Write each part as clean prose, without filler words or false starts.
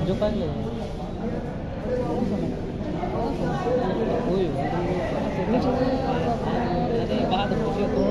जो कर ले अरे बात पूछो तो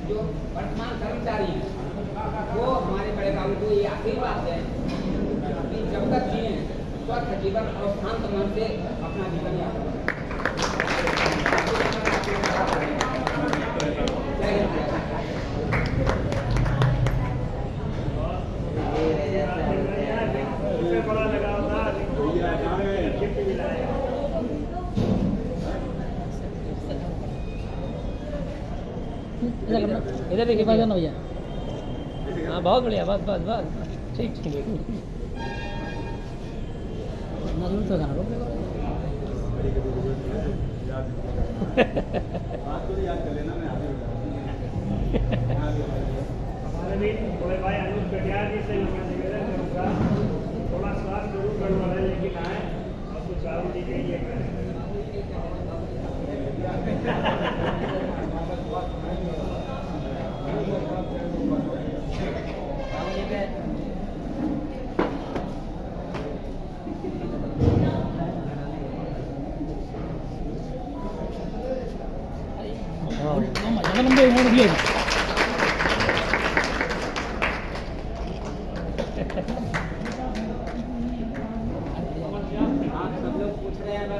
जो वर्तमान कर्मचारी हैं वो हमारे बड़े बाबू को ये आशीर्वाद है कि जब तक जिए स्वस्थ जीवन और शांत मन से अपना जीवन यापन इधर देखिए भाई भैया। हाँ बहुत बढ़िया, बस बस बस ठीक ठीक नजूर तो खाना हमारे भी बड़े भाई अनुज कटियार जी से मैं निवेदन करूँगा, थोड़ा स्वास्थ्य जरूर गड़बड़ है लेकिन आए और कुछ बाबू जी के लिए करें।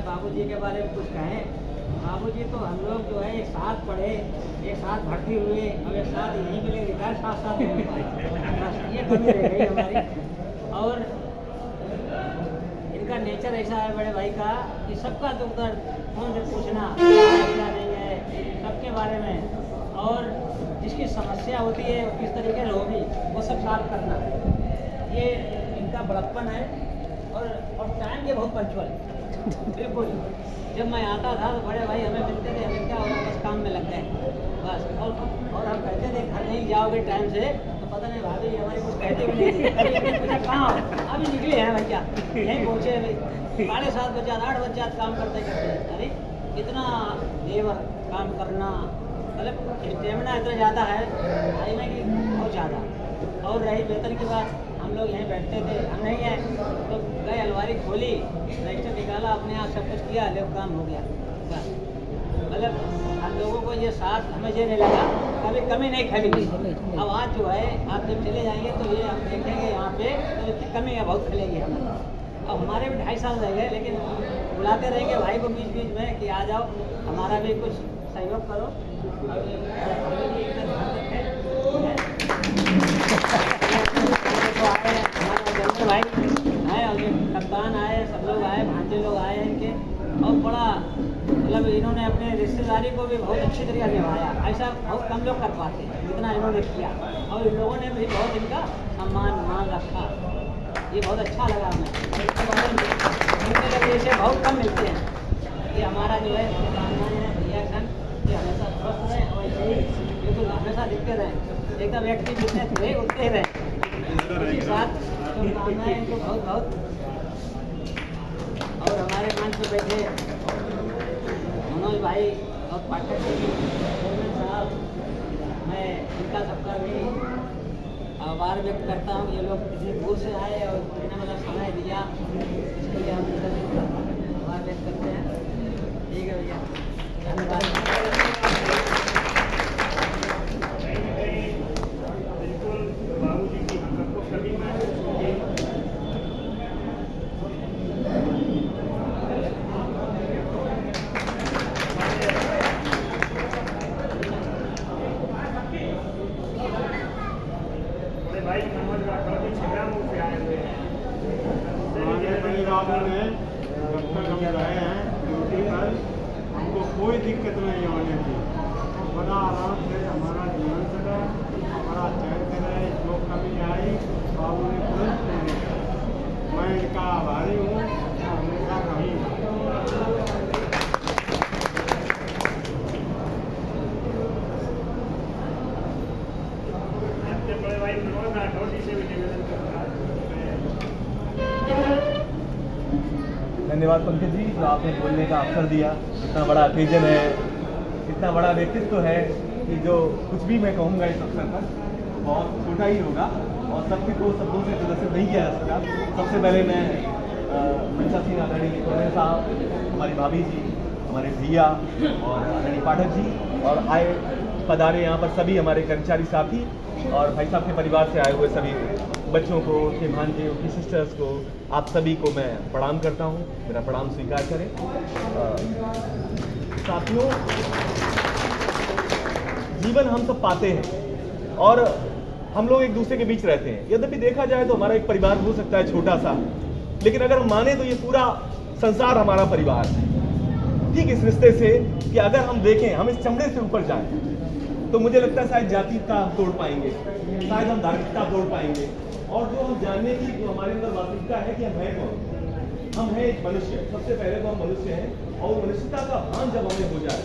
बाबूजी के बारे में कुछ कहें। बाबूजी तो हम लोग जो है एक साथ पढ़े, एक साथ भर्ती हुए और एक साथ यहीं मिले, रिटायर साथ साथ हो पाए। ये कमी रह गई हमारी। और इनका नेचर ऐसा है बड़े भाई का कि सबका दुख दर्द फोन से पूछना, क्या नहीं है सबके बारे में, और जिसकी समस्या होती है वो किस तरीके से होगी वो सब सॉल्व करना, ये इनका बड़प्पन है। और टाइम ये बहुत पंचुअल बिल्कुल। जब मैं आता था तो बड़े भाई हमें मिलते थे, हमें क्या हो रहा बस काम में लग गए बस। और हम कहते थे घर नहीं जाओगे टाइम से तो पता नहीं भाभी हमारी कुछ कहते भी नहीं थी। पूछा कहाँ अभी निकले हैं भैया, यहीं पहुँचे अभी 7:30 बजे 8 बजे काम करते करते। अरे इतना लेबर काम करना, मतलब स्टेमिना इतना ज़्यादा है भाई में कि बहुत ज़्यादा। और रही वेतन की बात, हम लोग यहीं बैठते थे, हम नहीं है तो गए अलमारी खोली, रजिस्टर निकाला, अपने आप सब कुछ किया, ले काम हो गया। बस मतलब हम लोगों को ये साथ हमें ये नहीं लगा कभी कमी नहीं खलेगी। अब आज जो है आप जब चले जाएंगे तो ये हम देखेंगे यहाँ पे तो इसकी कमी है बहुत खलेगी हमें। अब हमारे भी 2.5 साल रह गए लेकिन बुलाते रहेंगे भाई को बीच बीच में कि आ जाओ हमारा भी कुछ सहयोग करो। और ये हमारे जनरल भाई आए और ये कप्तान आए सब लोग आए भांजे लोग आए इनके और बड़ा मतलब इन्होंने अपने रिश्तेदारी को भी बहुत अच्छी तरीके से निभाया। ऐसा बहुत कम लोग कर पाते हैं जितना इन्होंने किया और इन लोगों ने भी बहुत इनका सम्मान मान रखा। ये बहुत अच्छा लगा हमें। इनके लगे ऐसे बहुत कम मिलते हैं। ये हमारा जो है शुभकामनाएं हैं भैया सन ये हमेशा स्वस्थ रहें और ऐसे ही बिल्कुल हमेशा दिखते रहें। एकदम व्यक्ति जितने थे उतने ही रहें। उसी साथ शुभकामनाएं इनको बहुत बहुत। और हमारे मंच पर बैठे मनोज भाई और पाठक जी साहब मैं इनका सबका भी आभार व्यक्त करता हूँ। ये लोग इतनी दूर से आए और इन्होंने मतलब समय दिया इसके लिए हम इनका आभार व्यक्त करते हैं। ठीक है भैया धन्यवाद। बिल्कुल बाबू जी की हम सबको कभी महसूस होगी। भाई मनोज राठौर जी छिबरामऊ से आए हुए हैं। हमारे परिवारों में जब तक हम रहे हैं ड्यूटी पर हमको कोई दिक्कत नहीं होने दी। बड़ा आराम से हमारा जीवन चला, हमारा चैन से रहे। जो कमी आई बाबू ने तुरंत पूरी की। मैं इनका आभारी हूँ और हमेशा रही। अपने बड़े भाई मनोज राठौर जी से भी निवेदन करूँगा। धन्यवाद पंकज जी जो आपने बोलने का अवसर दिया। इतना बड़ा ओकेजन है, इतना बड़ा व्यक्तित्व है कि जो कुछ भी मैं कहूँगा इस अवसर पर बहुत छोटा ही होगा और सबके को शब्दों से प्रदर्शित नहीं किया जा सकता। सबसे पहले मैं मंचा सिंह आदरणीय कौर साहब, हमारी भाभी जी, हमारे भैया और आदरणीय पाठक जी और आए पधारे यहाँ पर सभी हमारे कर्मचारी साथी और भाई साहब के परिवार से आए हुए सभी बच्चों को, उनके भांजे, उनकी सिस्टर्स को, आप सभी को मैं प्रणाम करता हूँ। मेरा प्रणाम स्वीकार करें। साथियों, जीवन हम सब पाते हैं और हम लोग एक दूसरे के बीच रहते हैं। यद्यपि देखा जाए तो हमारा एक परिवार हो सकता है छोटा सा, लेकिन अगर हम माने तो ये पूरा संसार हमारा परिवार है। ठीक इस रिश्ते से कि अगर हम देखें, हम इस चमड़े से ऊपर जाएं तो मुझे लगता है शायद जातीयता हम तोड़ पाएंगे, शायद हम धार्मिकता तोड़ पाएंगे और जो हम जानने की जो हमारे अंदर वास्तविकता है कि हम हैं कौन। हम हैं एक मनुष्य। सबसे पहले तो हम मनुष्य हैं और मनुष्यता का भान जब हमें हो जाए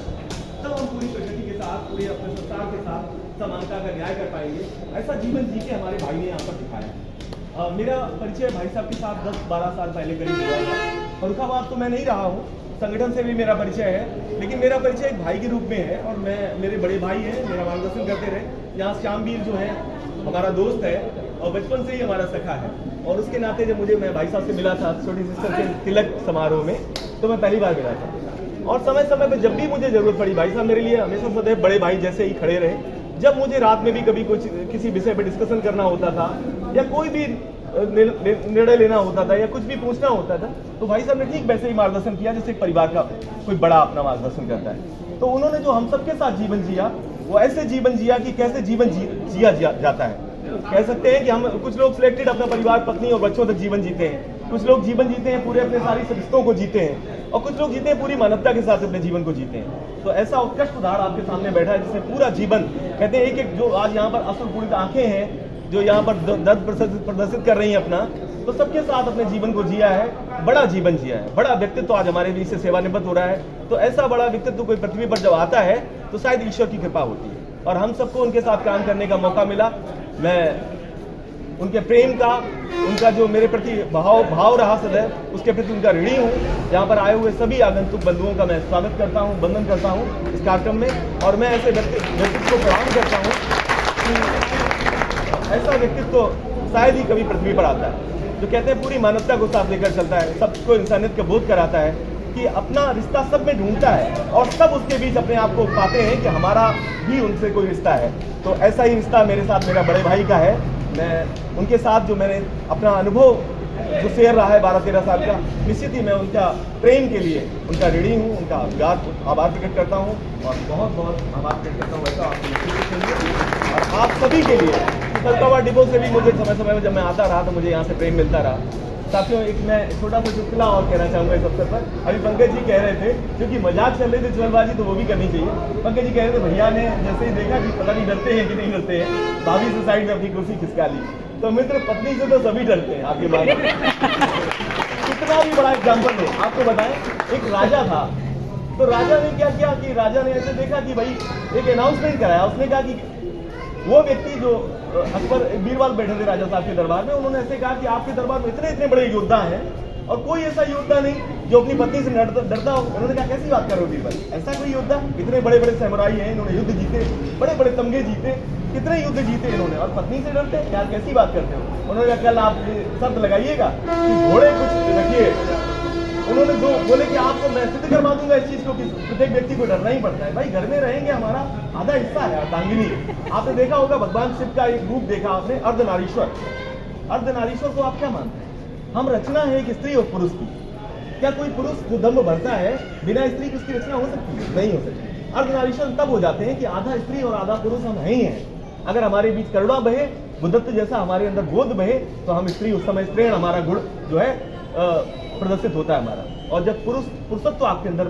तब हम पूरी प्रकृति के साथ, पूरे अपने संसार के साथ समानता का न्याय कर पाएंगे। ऐसा जीवन जी के हमारे भाई ने यहाँ पर दिखाया। मेरा परिचय भाई साहब के साथ 10-12 साल पहले करीब हुआ था। फर्रुखाबाद तो मैं नहीं रहा हूँ, संगठन से भी मेरा परिचय है, लेकिन मेरा परिचय एक भाई के रूप में है और मेरे बड़े भाई हैं, मेरा मार्गदर्शन करते रहे। यहाँ श्यामवीर जो है हमारा दोस्त है और बचपन से ही हमारा सखा है और उसके नाते जब मैं भाई साहब से मिला था छोटी सिस्टर के तिलक समारोह में, तो मैं पहली बार मिला था और समय समय पर जब भी मुझे जरूरत पड़ी भाई साहब मेरे लिए हमेशा सदैव बड़े भाई जैसे ही खड़े रहे। जब मुझे रात में भी कभी कुछ किसी विषय पर डिस्कशन करना होता था या कोई भी निर्णय लेना होता था या कुछ भी पूछना होता था तो भाई साहब ने ठीक वैसे ही मार्गदर्शन किया जैसे एक परिवार का कोई बड़ा अपना मार्गदर्शन करता है। तो उन्होंने जो हम सबके साथ जीवन जिया वो ऐसे जीवन जिया कि कैसे जीवन जिया जाता है। कह सकते हैं कि हम कुछ लोग सिलेक्टेड अपना परिवार, पत्नी और बच्चों तक जीवन जीते हैं, कुछ लोग जीवन जीते हैं पूरे अपने सारी रिश्तों को जीते हैं और कुछ लोग जीते हैं पूरी मानवता के साथ अपने जीवन को जीते हैं। तो ऐसा उत्कृष्ट उदाहरण आपके सामने बैठा है जिसने पूरा जीवन, कहते हैं एक जो आज यहाँ पर असुरपूरित आंखें हैं जो यहाँ पर दर्द प्रदर्शित कर रही हैं अपना, तो सबके साथ अपने जीवन को जिया है, बड़ा जीवन जिया है, बड़ा व्यक्तित्व आज हमारे बीच से सेवानिवृत्त हो रहा है। तो ऐसा बड़ा व्यक्तित्व कोई पृथ्वी पर जब आता है तो शायद ईश्वर की कृपा होती है और हम सबको उनके साथ काम करने का मौका मिला। मैं उनके प्रेम का, उनका जो मेरे प्रति भाव रहा सदैव, उसके प्रति उनका ऋणी हूँ। यहाँ पर आए हुए सभी आगंतुक बंधुओं का मैं स्वागत करता हूँ, वंदन करता हूँ इस कार्यक्रम में और मैं ऐसे व्यक्तित्व को प्रणाम करता हूँ कि ऐसा व्यक्तित्व शायद ही कभी पृथ्वी पर आता है जो कहते हैं पूरी मानवता को साथ लेकर चलता है, सबको इंसानियत का बोध कराता है। कि अपना रिश्ता सब में ढूंढता है और सब उसके बीच अपने आप को पाते हैं कि हमारा भी उनसे कोई रिश्ता है। तो ऐसा ही रिश्ता मेरे साथ मेरा बड़े भाई का है। मैं उनके साथ जो मैंने अपना अनुभव जो शेयर रहा है 12-13 साल का, निश्चित ही मैं उनका प्रेम के लिए उनका ऋणी हूँ, उनका आभार प्रकट करता हूँ और बहुत बहुत आभार प्रकट करता हूँ ऐसा आपके और आप सभी के लिए। कलकवा डिपो से भी मुझे समय समय में जब मैं आता रहा तो मुझे यहाँ से प्रेम मिलता रहा। साथियों, एक मैं छोटा सा चुटकुला और कहना चाहूँगा इस अवसर पर। अभी पंकज जी कह रहे थे, क्योंकि मजाक चल रही थी जुगलबाजी, तो वो भी करनी चाहिए। पंकज जी कह रहे थे भैया ने जैसे ही देखा कि पता नहीं डरते हैं कि नहीं डरते हैं, भाभी से साइड में अपनी कुर्सी खिसका ली। तो मित्र, पत्नी से तो सभी डरते हैं आपके बारे में। कितना भी बड़ा एग्जाम्पल है आपको बताएं, एक राजा था, तो राजा ने क्या किया कि राजा ने ऐसे देखा कि भाई एक अनाउंसमेंट कराया। उसने कहा कि वो व्यक्ति जो अकबर बीरबल बैठे थे राजा साहब के दरबार में, उन्होंने ऐसे कहा कि आपके दरबार में इतने इतने बड़े योद्धा हैं और कोई ऐसा योद्धा नहीं जो अपनी पत्नी से डरता हो। उन्होंने कहा कैसी बात कर रहे हो बीरबल, ऐसा कोई योद्धा? इतने बड़े बड़े सैमुराई हैं, इन्होंने युद्ध जीते, बड़े बड़े तमगे जीते, कितने युद्ध जीते इन्होंने, और पत्नी से डरते हैं? यार कैसी बात करते हो? उन्होंने कहा कल आप शर्त लगाइएगा कि घोड़े कुछ रखिए। उन्होंने जो बोले कि आपको मैं सिद्ध करवा दूंगा इस चीज को कि प्रत्येक व्यक्ति को डरना ही पड़ता है। भाई घर में रहेंगे, हमारा आधा हिस्सा है अर्धांगिनी। आपने देखा होगा भगवान शिव का एक रूप देखा आपने, अर्धनारीश्वर। अर्धनारीश्वर को आप क्या मानते हैं? हम रचना है एक स्त्री और पुरुष की। क्या कोई पुरुष जो दम्भ भरता है बिना स्त्री की उसकी रचना हो सकती है? नहीं हो सकती। अर्धनारीश्वर तब हो जाते हैं कि आधा स्त्री और आधा पुरुष हम ही हैं। अगर हमारे बीच करुणा बहे, बुद्धत्व जैसा हमारे अंदर बोध बहे, तो हम स्त्री, उस समय स्त्रीण हमारा गुण जो है प्रदर्शित होता है हमारा। और जब पुरुषत्व आपके अंदर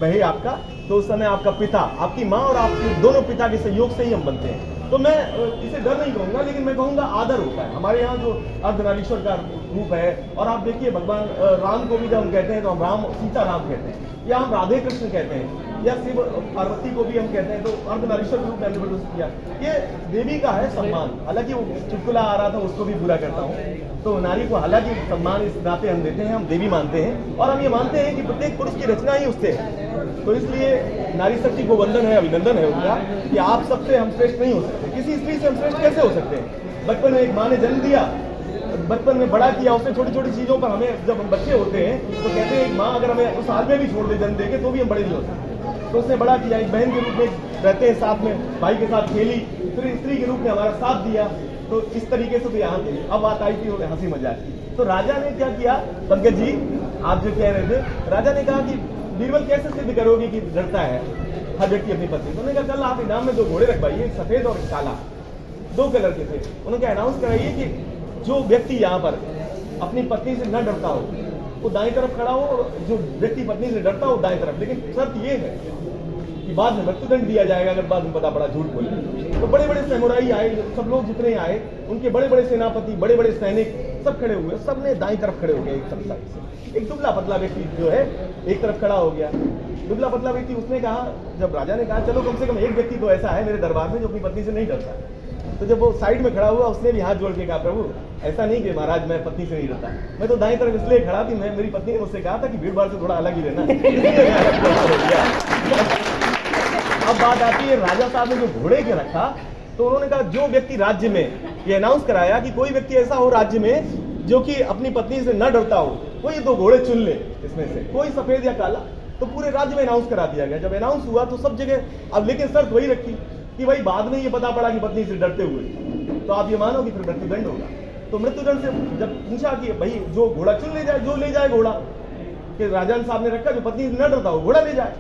बहे आपका, तो उस समय आपका पिता, आपकी माँ और आपके दोनों पिता के सहयोग से ही हम बनते हैं। तो मैं इसे डर नहीं कहूंगा, लेकिन मैं कहूंगा आदर होता है। हमारे यहाँ जो अर्धनारीश्वर का रूप है, और आप देखिए भगवान राम को भी जब हम कहते हैं तो हम राम सीता राम कहते हैं, या हम राधे कृष्ण कहते हैं, या शिव पार्वती को भी हम कहते हैं, तो अर्धनारीश्वर रूप मैंने प्रदर्शित किया। ये देवी का है सम्मान। हालांकि वो चुटकुला आ रहा था, उसको भी पूरा करता हूँ। तो नारी को हालांकि सम्मान इस नाते हम देते हैं, हम देवी मानते हैं, और हम ये मानते हैं कि प्रत्येक पुरुष की रचना ही उससे है। तो इसलिए नारी शक्ति को वंदन है, अभिनंदन है उनका कि आप सबसे हम श्रेष्ठ नहीं हो सकते। किसी स्त्री से हम श्रेष्ठ कैसे हो सकते हैं? बचपन में एक माँ ने जन्म दिया, बचपन में बड़ा किया, उसने छोटी छोटी चीजों पर हमें, जब हम बच्चे होते हैं तो कहते हैं एक माँ अगर हमें उस हाल में भी छोड़ दे जन्म देके, तो भी हम बड़े नहीं हो सकते। तो उसने बड़ा किया, एक बहन के रूप में रहते हैं साथ में, भाई के साथ खेली, फिर स्त्री के रूप में हमारा साथ दिया। तो इस तरीके से तो यहाँ थे। अब बात आई थी हंसी मजाक की। तो राजा ने क्या किया, पंकज जी आप जो कह रहे थे, राजा ने कहा कि बीरबल कैसे सिद्ध करोगे कि डरता है हर व्यक्ति अपनी पत्नी? उन्होंने कहा कल आप इनाम में 2 घोड़े रखवाइए, एक सफेद और एक काला, 2 कलर के थे। उन्होंने क्या अनाउंस कराइए कि जो व्यक्ति यहाँ पर अपनी पत्नी से न डरता हो वो दाएं तरफ खड़ा हो, और जो व्यक्ति पत्नी से डरता हो दाएं तरफ। लेकिन शर्त ये है कि बाद में मृत्युदंड दिया जाएगा अगर बाद में पता पड़ा झूठ बोले। तो बड़े बड़े सैमुराई आए, सब लोग जितने आए, उनके बड़े बड़े सेनापति, बड़े बड़े सैनिक सब खड़े हुए, सब ने दाईं तरफ खड़े हो गए एक साइड से। एक दुबला पतला व्यक्ति जो है एक तरफ खड़ा हो गया। दुबला पतला व्यक्ति, उसने कहा, जब राजा ने कहा चलो कम से कम एक व्यक्ति तो ऐसा है मेरे दरबार में जो अपनी पत्नी से नहीं डरता, तो जब वो साइड में खड़ा हुआ उसने भी हाथ जोड़ के कहा प्रभु ऐसा नहीं कि महाराज मैं पत्नी से नहीं डरता, मैं तो दाईं तरफ इसलिए खड़ा थी, मैं मेरी पत्नी ने मुझसे कहा था कि भीड़ भाड़ से थोड़ा अलग ही रहना। अब बात आती है राजा साहब ने जो घोड़े के रखा, तो उन्होंने कहा जो व्यक्ति राज्य में, ये अनाउंस कराया कि कोई व्यक्ति ऐसा हो राज्य में जो कि अपनी पत्नी से न डरता हो, कोई 2 घोड़े चुन ले इसमें से, कोई सफेद या काला। तो पूरे राज्य में अनाउंस करा दिया गया। जब अनाउंस हुआ तो सब जगह, अब लेकिन शर्त वही रखी कि भाई बाद में ये पता पड़ा कि पत्नी से डरते हुए, तो आप ये मानो कि फिर मृत्युदंड होगा। तो मृत्युदंड से जब पूछा कि भाई जो घोड़ा चुन ले जाए, जो ले जाए घोड़ा, कि राजन साहब ने रखा जो पत्नी से न डरता हो घोड़ा ले जाए,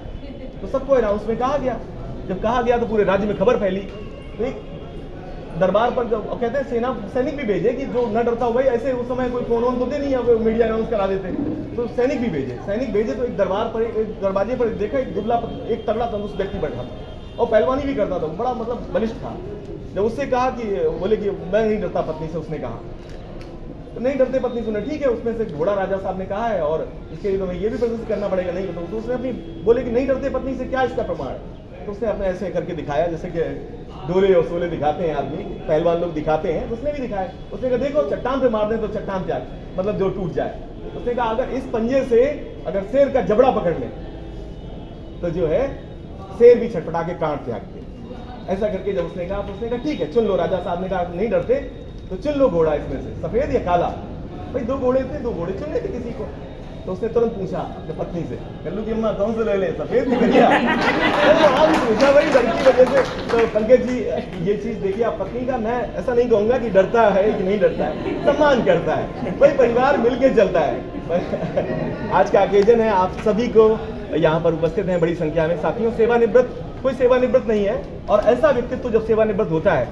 तो सबको अनाउंस में कहा गया। जब कहा गया तो पूरे राज्य में खबर फैली। तो एक दरबार पर जब कहते हैं सेना सैनिक भी भेजे कि जो न डरता हो, भाई ऐसे उस समय कोई फोन ऑन होते नहीं है, मीडिया अनाउंस करा देते, तो सैनिक भी भेजे। सैनिक भेजे तो एक दरबार पर, एक दरवाजे पर देखा एक दुबला, एक तगड़ा तंदुरुस्त व्यक्ति बैठा था और पहलवानी भी करता था, बड़ा मतलब बलिष्ठ था। जब उससे कहा कि बोले कि मैं नहीं डरता पत्नी से, उसने कहा तो नहीं डरते पत्नी से, ठीक है उसमें से घोड़ा राजा साहब ने कहा है और इसके लिए तो मैं ये भी प्रदर्शित करना पड़ेगा, नहीं तो उसने अपनी बोले कि नहीं डरते पत्नी से, क्या इसका प्रमाण है? तो उसने अपने ऐसे करके दिखाया जैसे कि डोले और सोले दिखाते हैं आदमी, पहलवान लोग दिखाते हैं, उसने भी दिखाया। उसने कहा देखो चट्टान पे मार दें तो चट्टान त्याग, मतलब जो टूट जाए। उसने कहा अगर इस पंजे से अगर शेर का जबड़ा पकड़ ले तो जो है शेर भी छटपटा के कांट त्याग दे। ऐसा करके जब उसने कहा तो उसने कहा ठीक है चुन लो। राजा साहब ने कहा नहीं डरते तो चुन लो घोड़ा इसमें से, सफेद या काला। भाई 2 घोड़े थे, 2 घोड़े चुन लेते किसी को। तो उसने तुरंत पूछा अपने पत्नी से, कल्लू की अम्मा कौन से ले ले, सफेद की करिया? तो आप पूछा भाई डर की वजह से। तो पंकज जी ये चीज देखिए, आप पत्नी का मैं ऐसा नहीं कहूंगा कि डरता है कि नहीं डरता है, सम्मान करता है भाई, परिवार मिलके चलता है। आज का ओकेजन है, आप सभी को यहाँ पर उपस्थित हैं बड़ी संख्या में साथियों। सेवानिवृत्त, कोई सेवानिवृत्त नहीं है, और ऐसा व्यक्तित्व जब सेवानिवृत्त होता है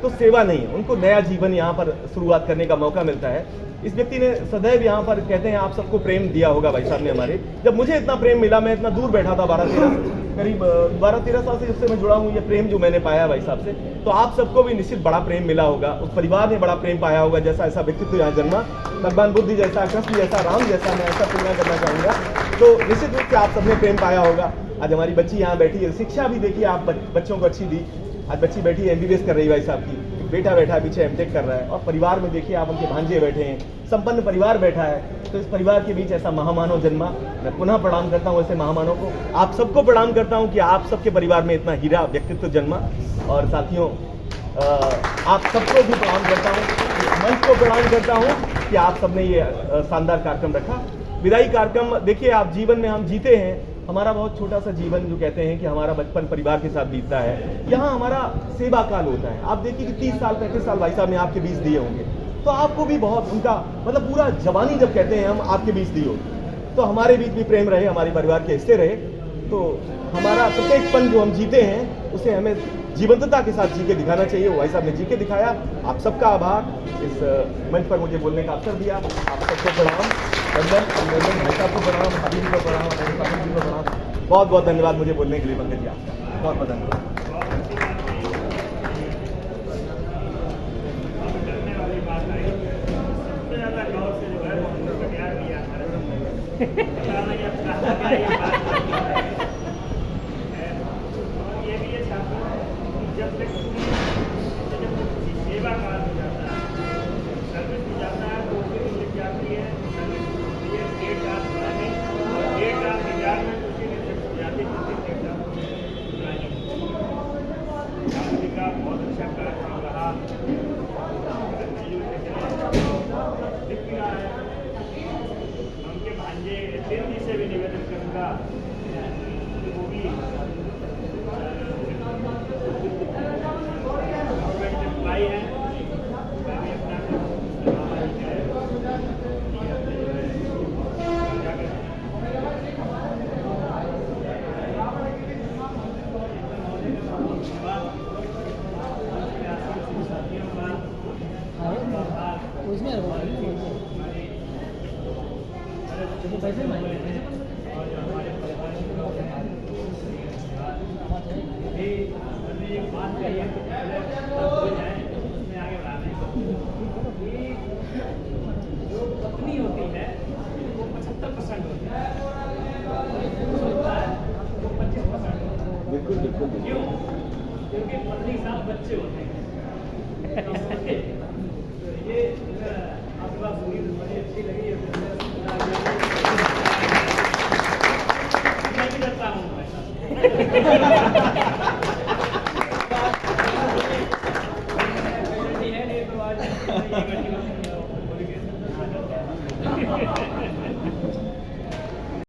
तो सेवा नहीं, उनको नया जीवन यहाँ पर शुरुआत करने का मौका मिलता है। इस व्यक्ति ने सदैव यहाँ पर कहते हैं आप सबको प्रेम दिया होगा भाई साहब ने हमारे। जब मुझे इतना प्रेम मिला, मैं इतना दूर बैठा था, करीब 12-13 साल से जिससे मैं जुड़ा हूँ, ये प्रेम जो मैंने पाया भाई साहब से, तो आप सबको भी निश्चित बड़ा प्रेम मिला होगा, उस परिवार ने बड़ा प्रेम पाया होगा। जैसा ऐसा व्यक्तित्व यहाँ जन्मा, भगवान बुद्ध जैसा, कृष्ण जैसा, राम जैसा, मैं ऐसा तुलना करना चाहूँगा। तो निश्चित रूप से आप सबने प्रेम पाया होगा। आज हमारी बच्ची यहाँ बैठी है, शिक्षा भी देखिए आप बच्चों को अच्छी दी। आज बच्ची बैठी है MBBS कर रही है भाई साहब की, बेटा बैठा है पीछे MTech कर रहा है, और परिवार में देखिए आप उनके भांजे बैठे हैं, संपन्न परिवार बैठा है। तो इस परिवार के बीच ऐसा महामानव जन्मा। मैं पुनः प्रणाम करता हूँ ऐसे महामानव को, आप सबको प्रणाम करता हूँ कि आप सबके परिवार में इतना हीरा व्यक्तित्व जन्मा। और साथियों आप सबको भी प्रणाम करता हूँ, इस मंच को प्रणाम करता हूँ कि आप सबने ये शानदार कार्यक्रम रखा। विदाई कार्यक्रम देखिए, आप जीवन में हम जीते हैं, हमारा बहुत छोटा सा जीवन, जो कहते हैं कि हमारा बचपन परिवार के साथ बीतता है, यहाँ हमारा सेवा काल होता है। आप देखिए कि 30 साल 35 साल भाई साहब ने आपके बीच दिए होंगे, तो आपको भी बहुत उनका मतलब पूरा जवानी जब कहते हैं हम आपके बीच दी होगी, तो हमारे बीच भी प्रेम रहे, हमारे परिवार के हिस्से रहे। तो हमारा प्रत्येक पल जो हम जीते हैं उसे हमें जीवंतता के साथ जी के दिखाना चाहिए। वो भाई साहब ने जी के दिखाया। आप सबका आभार, इस मंच पर मुझे बोलने का अवसर दिया। आप सबको प्रणाम, भाई साहब को प्रणाम, हबीब को प्रणाम, जी को प्रणाम। बहुत बहुत धन्यवाद मुझे बोलने के लिए पंकज जी, आपका बहुत बहुत धन्यवाद। ये भी है छात्रों, जब तक सेवा काल हो जाता है, सर्विस हो जाता है, तो उसकी लिख जाती है सर्विस होती है 1.5 साल पुराने, और 1.5 साल में उसकी रिजल्ट हो जाती है। का बहुत अच्छा कार्यक्रम रहा, दिख भी रहा है। उनके भांजे तेल जी से भी निवेदन करूँगा कि वो भी भाई है, मैं भी अपना उसमें पैसे मांगे बात चाहिए हो जाए, उसमें आगे बढ़ाने जो पत्नी होती है वो 75% होती है, वो 25% होती है। बिल्कुल बिल्कुल, क्यों? क्योंकि पत्नी के साथ बच्चे होते हैं।